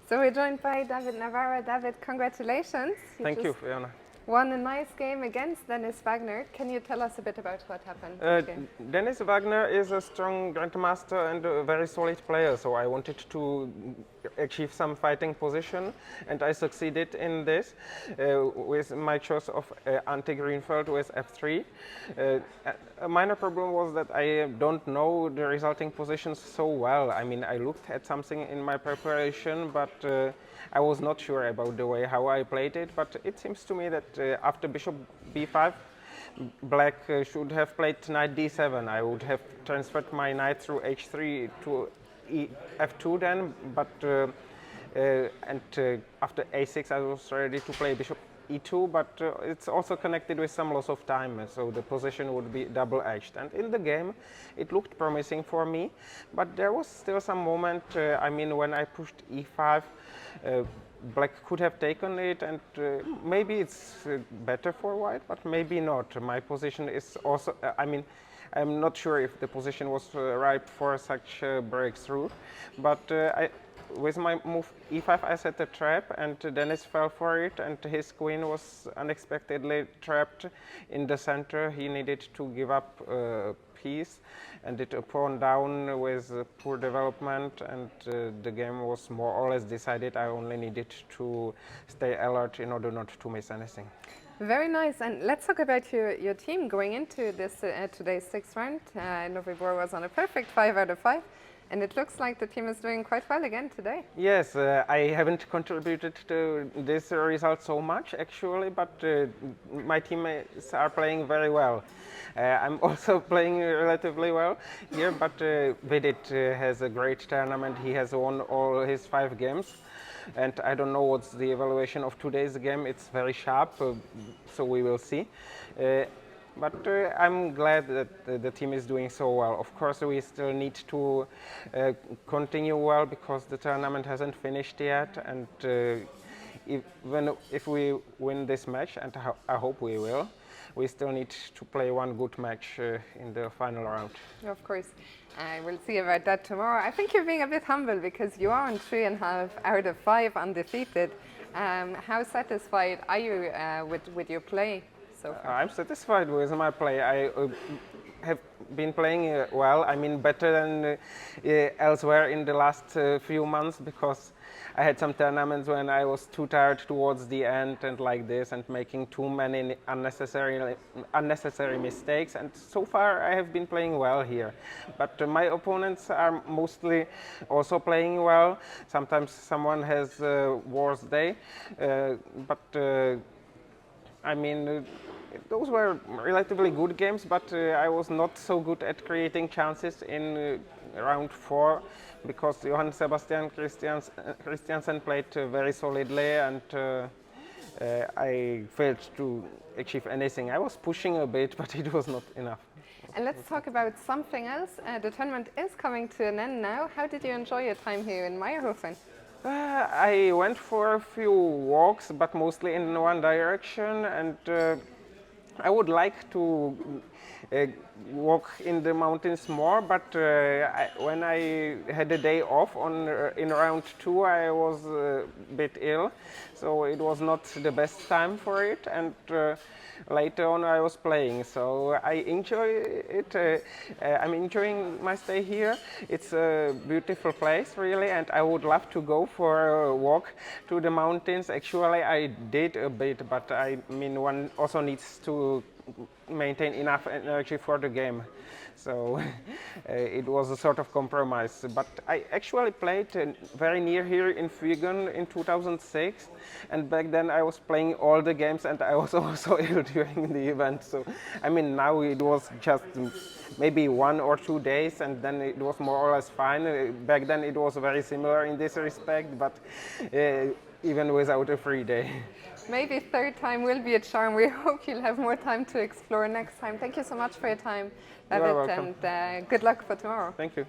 So we're joined by David Navara. David, congratulations. Thank you, Fiona. Won a nice game against Dennis Wagner. Can you tell us a bit about what happened this game? Dennis Wagner is a strong grandmaster and a very solid player, so I wanted to achieve some fighting position, and I succeeded in this with my choice of anti-Greenfeld with f3. A minor problem was that I don't know the resulting positions so well. I mean, I looked at something in my preparation, but I was not sure about the way how I played it, but it seems to me that after bishop b5, black should have played knight d7. I would have transferred my knight through h3 to f2 then, but after a6 I was ready to play bishop e2, but it's also connected with some loss of time, so the position would be double-edged. And in the game, it looked promising for me, but there was still some moment, I mean, when I pushed e5, black could have taken it, and maybe it's better for white, but maybe not. My position is also, I mean, I'm not sure if the position was ripe for such a breakthrough, but with my move e5 I set a trap, and Dennis fell for it, and his queen was unexpectedly trapped in the center. He needed to give up a piece, and it a pawn down with poor development, and the game was more or less decided. I only needed to stay alert in order not to miss anything. Very nice. And let's talk about your team going into this today's sixth round. Novi Bor was on a perfect 5 out of 5. And it looks like the team is doing quite well again today. Yes, I haven't contributed to this result so much actually, but my teammates are playing very well. I'm also playing relatively well here, but Vidit has a great tournament. He has won all his 5 games. And I don't know what's the evaluation of today's game. It's very sharp, so we will see. But I'm glad that the team is doing so well. Of course, we still need to continue well because the tournament hasn't finished yet. And if we win this match, and I hope we will, we still need to play one good match in the final round. Of course. We'll see about that tomorrow. I think you're being a bit humble because you are on 3.5 out of 5 undefeated. How satisfied are you with your play so far? I'm satisfied with my play. I have been playing well. I mean, better than elsewhere in the last few months, because I had some tournaments when I was too tired towards the end and like this, and making too many unnecessary mistakes. And so far I have been playing well here. But my opponents are mostly also playing well. Sometimes someone has a worse day, but I mean, those were relatively good games, but I was not so good at creating chances in round 4 because Johann Sebastian Christiansen played very solidly, and I failed to achieve anything. I was pushing a bit, but it was not enough. And let's talk about something else. The tournament is coming to an end now. How did you enjoy your time here in Meyerhofen? I went for a few walks, but mostly in one direction, and I would like to walk in the mountains more, but when I had a day off in round 2, I was a bit ill, so it was not the best time for it, and later on I was playing, so I enjoy it. I'm enjoying my stay here. It's a beautiful place, really, and I would love to go for a walk to the mountains. Actually, I did a bit, but I mean, one also needs to maintain enough energy for the game. So it was a sort of compromise. But I actually played very near here in Fügen in 2006, and back then I was playing all the games, and I was also ill during the event. So I mean, now it was just maybe 1 or 2 days, and then it was more or less fine. Back then it was very similar in this respect, but even without a free day. Maybe third time will be a charm. We hope you'll have more time to explore next time. Thank you so much for your time, David, and good luck for tomorrow. Thank you.